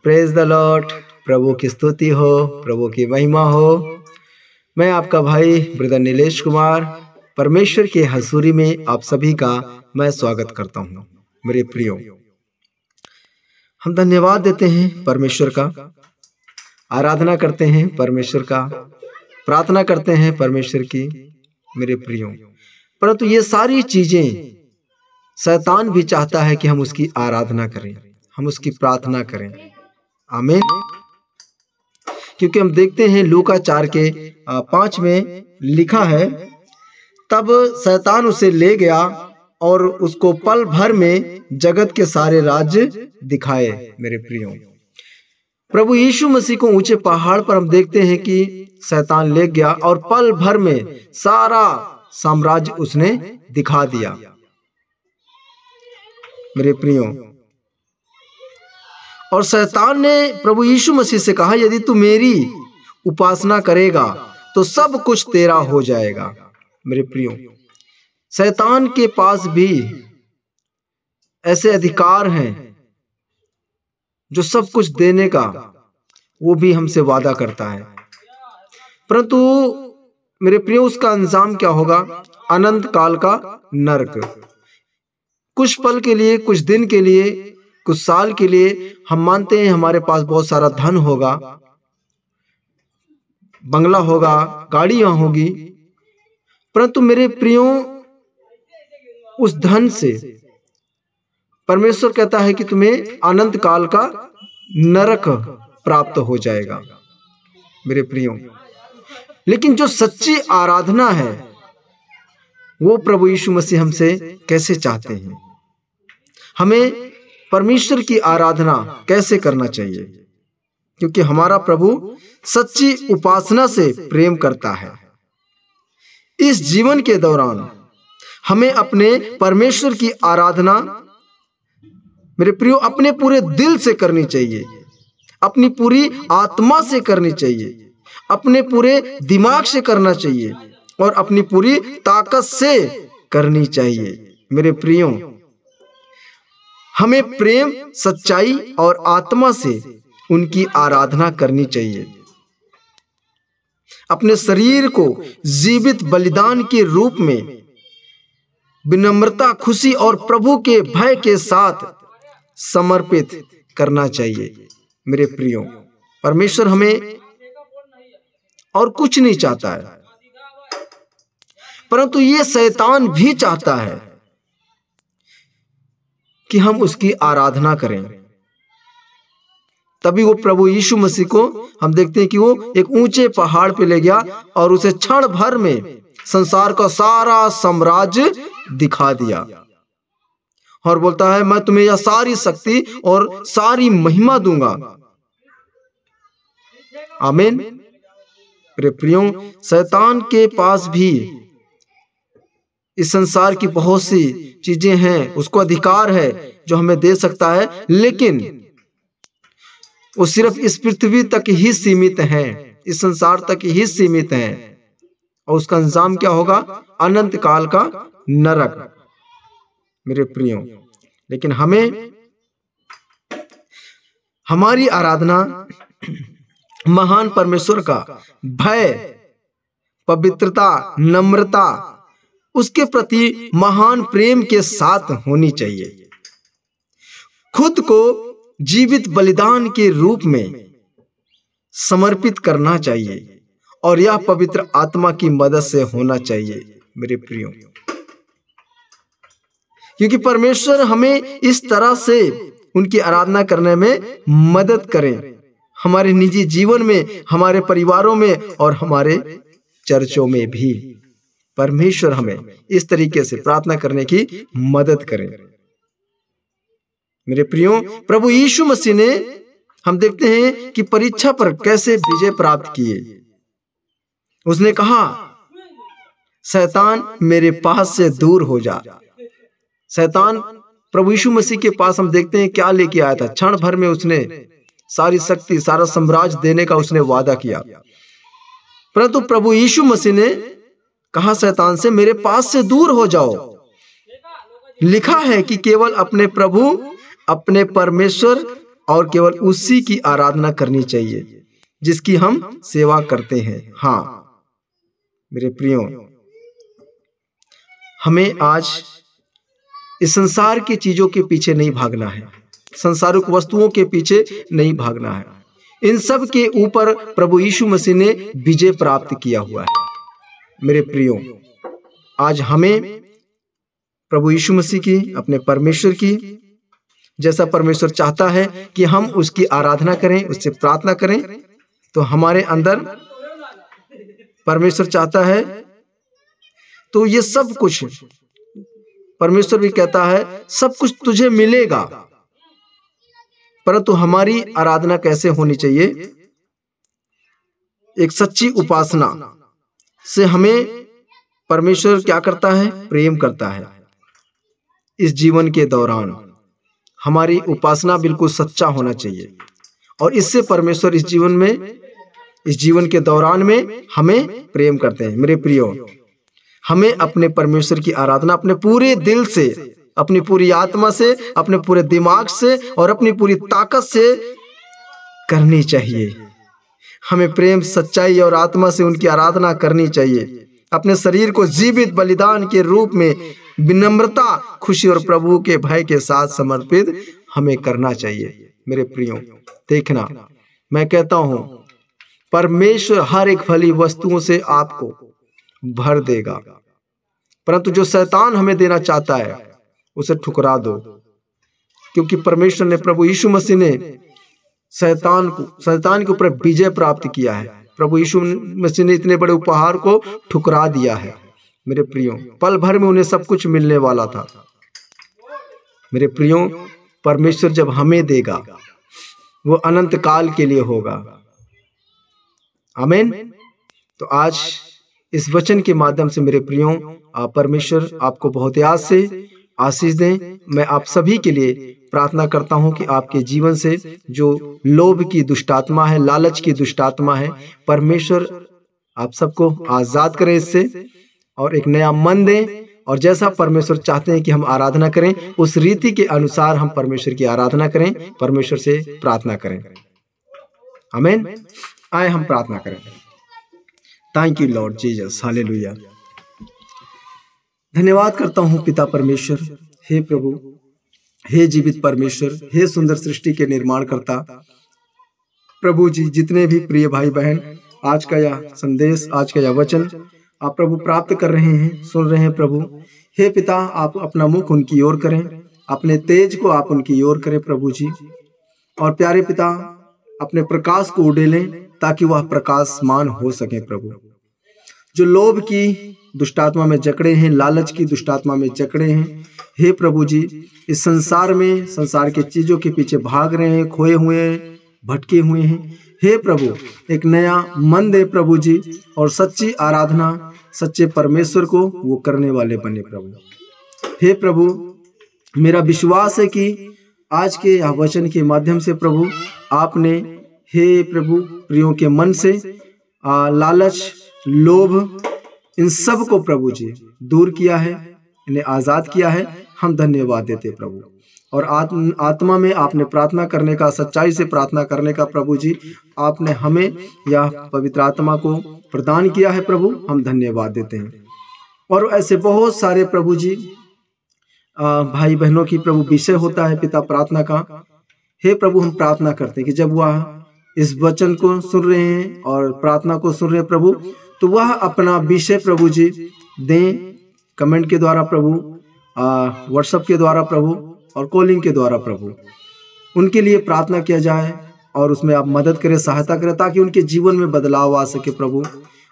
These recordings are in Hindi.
Praise the Lord. प्रभु की स्तुति हो, प्रभु की महिमा हो। मैं आपका भाई ब्रदर नीलेश कुमार परमेश्वर के हजूरी में आप सभी का मैं स्वागत करता हूं। मेरे प्रियो, हम धन्यवाद देते हैं परमेश्वर का, आराधना करते हैं परमेश्वर का, प्रार्थना करते हैं परमेश्वर की। मेरे प्रियो, परंतु ये सारी चीजें शैतान भी चाहता है कि हम उसकी आराधना करें, हम उसकी प्रार्थना करें। आमीन। क्योंकि हम देखते हैं लूका 4:5 में लिखा है, तब शैतान उसे ले गया और उसको पल भर में जगत के सारे राज्य दिखाए। मेरे प्रियो, प्रभु यीशु मसीह को ऊंचे पहाड़ पर हम देखते हैं कि शैतान ले गया और पल भर में सारा साम्राज्य उसने दिखा दिया। मेरे प्रियो, और शैतान ने प्रभु यीशु मसीह से कहा, यदि तू मेरी उपासना करेगा तो सब कुछ तेरा हो जाएगा। मेरे प्रियो, शैतान के पास भी ऐसे अधिकार हैं जो सब कुछ देने का वो भी हमसे वादा करता है, परंतु मेरे प्रियो उसका अंजाम क्या होगा? अनंत काल का नरक। कुछ पल के लिए, कुछ दिन के लिए, कुछ साल के लिए हम मानते हैं हमारे पास बहुत सारा धन होगा, बंगला होगा, गाड़ियां होगी, परंतु मेरे प्रियो उस धन से परमेश्वर कहता है कि तुम्हें अनंत काल का नरक प्राप्त हो जाएगा। मेरे प्रियो, लेकिन जो सच्ची आराधना है वो प्रभु यीशु मसीह हमसे कैसे चाहते हैं? हमें परमेश्वर की आराधना कैसे करना चाहिए? क्योंकि हमारा प्रभु सच्ची उपासना से प्रेम करता है। इस जीवन के दौरान हमें अपने परमेश्वर की आराधना मेरे प्रियो अपने पूरे दिल से करनी चाहिए, अपनी पूरी आत्मा से करनी चाहिए, अपने पूरे दिमाग से करना चाहिए और अपनी पूरी ताकत से करनी चाहिए। मेरे प्रियो, हमें प्रेम, सच्चाई और आत्मा से उनकी आराधना करनी चाहिए। अपने शरीर को जीवित बलिदान के रूप में विनम्रता, खुशी और प्रभु के भय के साथ समर्पित करना चाहिए। मेरे प्रियो, परमेश्वर हमें और कुछ नहीं चाहता है, परंतु ये शैतान भी चाहता है कि हम उसकी आराधना करें। तभी वो प्रभु यीशु मसीह को हम देखते हैं कि वो एक ऊंचे पहाड़ पे ले गया और उसे क्षण भर में संसार का सारा साम्राज्य दिखा दिया और बोलता है, मैं तुम्हें यह सारी शक्ति और सारी महिमा दूंगा। आमीन। मेरे प्रियो, शैतान के पास भी इस संसार की बहुत सी चीजें हैं, उसको अधिकार है जो हमें दे सकता है, लेकिन वो सिर्फ इस पृथ्वी तक ही सीमित है, इस संसार तक ही सीमित है और उसका अंजाम क्या होगा? अनंत काल का नरक। मेरे प्रियो, लेकिन हमें हमारी आराधना महान परमेश्वर का भय, पवित्रता, नम्रता, उसके प्रति महान प्रेम के साथ होनी चाहिए। खुद को जीवित बलिदान के रूप में समर्पित करना चाहिए और यह पवित्र आत्मा की मदद से होना चाहिए। मेरे प्रियो, क्योंकि परमेश्वर हमें इस तरह से उनकी आराधना करने में मदद करें, हमारे निजी जीवन में, हमारे परिवारों में और हमारे चर्चों में भी परमेश्वर हमें इस तरीके से प्रार्थना करने की मदद करें। मेरे प्रियो, प्रभु यीशु मसीह ने हम देखते हैं कि परीक्षा पर कैसे विजय प्राप्त किए। उसने कहा, शैतान मेरे पास से दूर हो जा। शैतान प्रभु यीशु मसीह के पास हम देखते हैं क्या लेके आया था? क्षण भर में उसने सारी शक्ति, सारा साम्राज्य देने का उसने वादा किया, परंतु प्रभु यीशु मसीह ने कहा शैतान से, मेरे पास से दूर हो जाओ। लिखा है कि केवल अपने प्रभु, अपने परमेश्वर और केवल उसी की आराधना करनी चाहिए जिसकी हम सेवा करते हैं। हाँ मेरे प्रियो, हमें आज इस संसार की चीजों के पीछे नहीं भागना है, संसारिक वस्तुओं के पीछे नहीं भागना है। इन सब के ऊपर प्रभु यीशु मसीह ने विजय प्राप्त किया हुआ है। मेरे प्रियो, आज हमें प्रभु यीशु मसीह की, अपने परमेश्वर की, जैसा परमेश्वर चाहता है कि हम उसकी आराधना करें, उससे प्रार्थना करें, तो हमारे अंदर परमेश्वर चाहता है तो ये सब कुछ, परमेश्वर भी कहता है सब कुछ तुझे मिलेगा। परंतु हमारी आराधना कैसे होनी चाहिए? एक सच्ची उपासना से हमें परमेश्वर क्या करता है? प्रेम करता है। इस जीवन के दौरान हमारी उपासना बिल्कुल सच्चा होना चाहिए और इससे परमेश्वर इस जीवन के दौरान में हमें प्रेम करते हैं। मेरे प्रियो, हमें अपने परमेश्वर की आराधना अपने पूरे दिल से, अपनी पूरी आत्मा से, अपने पूरे दिमाग से और अपनी पूरी ताकत से करनी चाहिए। हमें प्रेम, सच्चाई और आत्मा से उनकी आराधना करनी चाहिए। अपने शरीर को जीवित बलिदान के रूप में विनम्रता, खुशी और प्रभु के भय के साथ समर्पित हमें करना चाहिए। मेरे प्रियो, देखना, मैं कहता हूं परमेश्वर हर एक फली वस्तुओं से आपको भर देगा, परंतु जो शैतान हमें देना चाहता है उसे ठुकरा दो, क्योंकि परमेश्वर ने, प्रभु यीशु मसीह ने शैतान के ऊपर विजय प्राप्त किया है। प्रभु यीशु मसीह ने इतने बड़े उपहार को ठुकरा दिया है। मेरे प्रियो, पल भर में उन्हें सब कुछ मिलने वाला था। मेरे प्रियो, परमेश्वर जब हमें देगा वो अनंत काल के लिए होगा। आमीन। तो आज इस वचन के माध्यम से मेरे प्रियो, परमेश्वर आपको बहुत याद से आशीष दें। मैं आप सभी के लिए प्रार्थना करता हूं कि आपके जीवन से जो लोभ की दुष्टात्मा है, लालच की दुष्टात्मा है, परमेश्वर आप सबको आजाद करें इससे और एक नया मन दें। और जैसा परमेश्वर चाहते हैं कि हम आराधना करें, उस रीति के अनुसार हम परमेश्वर की आराधना करें, परमेश्वर से प्रार्थना करें। आमीन। आए हम प्रार्थना करें। Thank you Lord Jesus, hallelujah. धन्यवाद करता हूं पिता परमेश्वर, हे प्रभु, हे जीवित परमेश्वर, हे सुंदर सृष्टि के निर्माण करता प्रभु जी, जितने भी प्रिय भाई बहन आज का यह संदेश, आज का यह वचन आप प्रभु प्राप्त कर रहे हैं, सुन रहे हैं प्रभु, हे पिता, आप अपना मुख उनकी ओर करें, अपने तेज को आप उनकी ओर करें प्रभु जी। और प्यारे पिता, अपने प्रकाश को उड़ेलें ताकि वह प्रकाशमान हो सके प्रभु। जो लोभ की दुष्टात्मा में जकड़े हैं, लालच की दुष्टात्मा में जकड़े हैं, हे प्रभु जी, इस संसार में, संसार के चीजों के पीछे भाग रहे हैं, खोए हुए हैं, भटके हुए हैं, हे प्रभु एक नया मन दे प्रभु जी, और सच्ची आराधना सच्चे परमेश्वर को वो करने वाले बने प्रभु। हे प्रभु, मेरा विश्वास है कि आज के यह वचन के माध्यम से प्रभु आपने, हे प्रभु, प्रियों के मन से लालच, लोभ, इन सब को प्रभु जी दूर किया है, इन्हें आजाद किया है। हम धन्यवाद देते प्रभु। और आत्मा में आपने प्रार्थना करने का, सच्चाई से प्रार्थना करने का प्रभु जी आपने हमें यह पवित्र आत्मा को प्रदान किया है प्रभु, हम धन्यवाद देते हैं। और ऐसे बहुत सारे प्रभु जी भाई बहनों की प्रभु विषय होता है पिता प्रार्थना का। हे प्रभु, हम प्रार्थना करते हैं कि जब वह इस वचन को सुन रहे हैं और प्रार्थना को सुन रहे हैं प्रभु, तो वह अपना विषय प्रभु जी दें, कमेंट के द्वारा प्रभु, व्हाट्सएप के द्वारा प्रभु और कॉलिंग के द्वारा प्रभु, उनके लिए प्रार्थना किया जाए और उसमें आप मदद करें, सहायता करें, ताकि उनके जीवन में बदलाव आ सके प्रभु,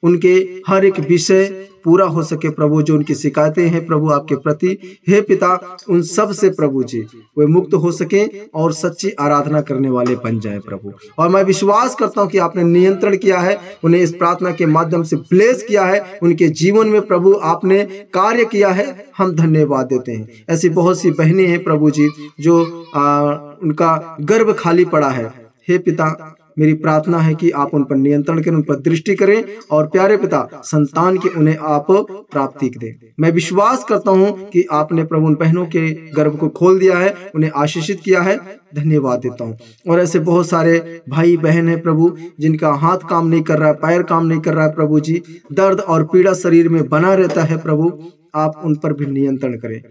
उनके हर एक विषय पूरा हो सके प्रभु। जो उनकी शिकायतें हैं प्रभु आपके प्रति, हे पिता, उन सब से प्रभु जी वे मुक्त हो सके और सच्ची आराधना करने वाले बन जाए प्रभु। और मैं विश्वास करता हूं कि आपने नियंत्रण किया है, उन्हें इस प्रार्थना के माध्यम से ब्लेस किया है, उनके जीवन में प्रभु आपने कार्य किया है, हम धन्यवाद देते हैं। ऐसी बहुत सी बहनें हैं प्रभु जी जो उनका गर्भ खाली पड़ा है, हे पिता, मेरी प्रार्थना है कि आप उन पर नियंत्रण करें, उन पर दृष्टि करें और प्यारे पिता संतान के उन्हें आप प्राप्ति दें। मैं विश्वास करता हूं कि आपने प्रभु उन बहनों के गर्भ को खोल दिया है, उन्हें आशीषित किया है। धन्यवाद देता हूं। और ऐसे बहुत सारे भाई बहन है प्रभु जिनका हाथ काम नहीं कर रहा है, पैर काम नहीं कर रहा है प्रभु जी, दर्द और पीड़ा शरीर में बना रहता है प्रभु, आप उन पर भी नियंत्रण करें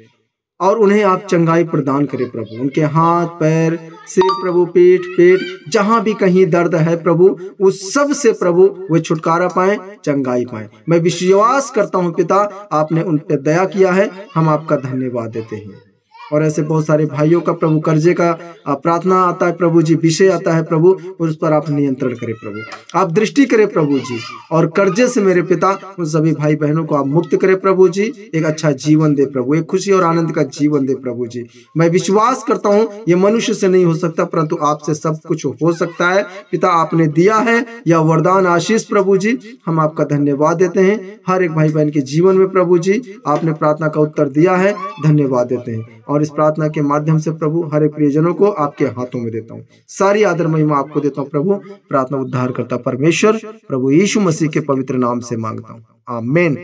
और उन्हें आप चंगाई प्रदान करें प्रभु। उनके हाथ पैर सिर प्रभु पेट जहां भी कहीं दर्द है प्रभु, उस सब से प्रभु वे छुटकारा पाएं, चंगाई पाएं। मैं विश्वास करता हूं पिता आपने उन पर दया किया है, हम आपका धन्यवाद देते हैं। और ऐसे बहुत सारे भाइयों का प्रभु कर्जे का प्रार्थना आता है प्रभु जी, विषय आता है प्रभु, उस पर आप नियंत्रण करें प्रभु, आप दृष्टि करें प्रभु जी, और कर्जे से मेरे पिता उन सभी भाई बहनों को आप मुक्त करें प्रभु जी, एक अच्छा जीवन दे प्रभु, एक खुशी और आनंद का जीवन दे प्रभु जी। मैं विश्वास करता हूं ये मनुष्य से नहीं हो सकता परंतु आपसे सब कुछ हो सकता है पिता, आपने दिया है यह वरदान आशीष प्रभु जी, हम आपका धन्यवाद देते हैं। हर एक भाई बहन के जीवन में प्रभु जी आपने प्रार्थना का उत्तर दिया है, धन्यवाद देते हैं। और इस प्रार्थना के माध्यम से प्रभु हर एक प्रियजनों को आपके हाथों में देता हूँ, सारी आदर महिमा आपको देता हूँ प्रभु। प्रार्थना उद्धार करता परमेश्वर प्रभु यीशु मसीह के पवित्र नाम से मांगता हूँ, आमीन।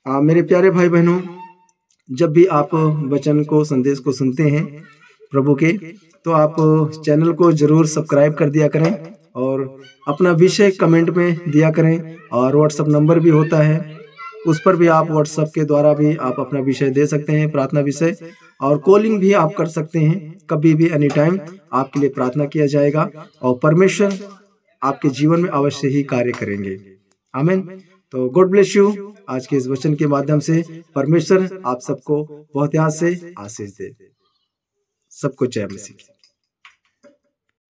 मेरे प्यारे भाई बहनों, जब भी आप वचन को संदेश को सुनते हैं प्रभु के, तो आप चैनल को जरूर सब्सक्राइब कर दिया करें और अपना विषय कमेंट में दिया करें। और व्हाट्सएप नंबर भी होता है, उस पर भी आप व्हाट्सएप के द्वारा भी आप अपना विषय दे सकते हैं, प्रार्थना विषय, और कॉलिंग भी आप कर सकते हैं। कभी भी एनी टाइम आपके लिए प्रार्थना किया जाएगा और परमेश्वर आपके जीवन में अवश्य ही कार्य करेंगे, आमीन। तो गॉड ब्लेस यू। आज के इस वचन के माध्यम से परमेश्वर आप सबको बहुत याद से आशीष दे। सबको जय मसीह।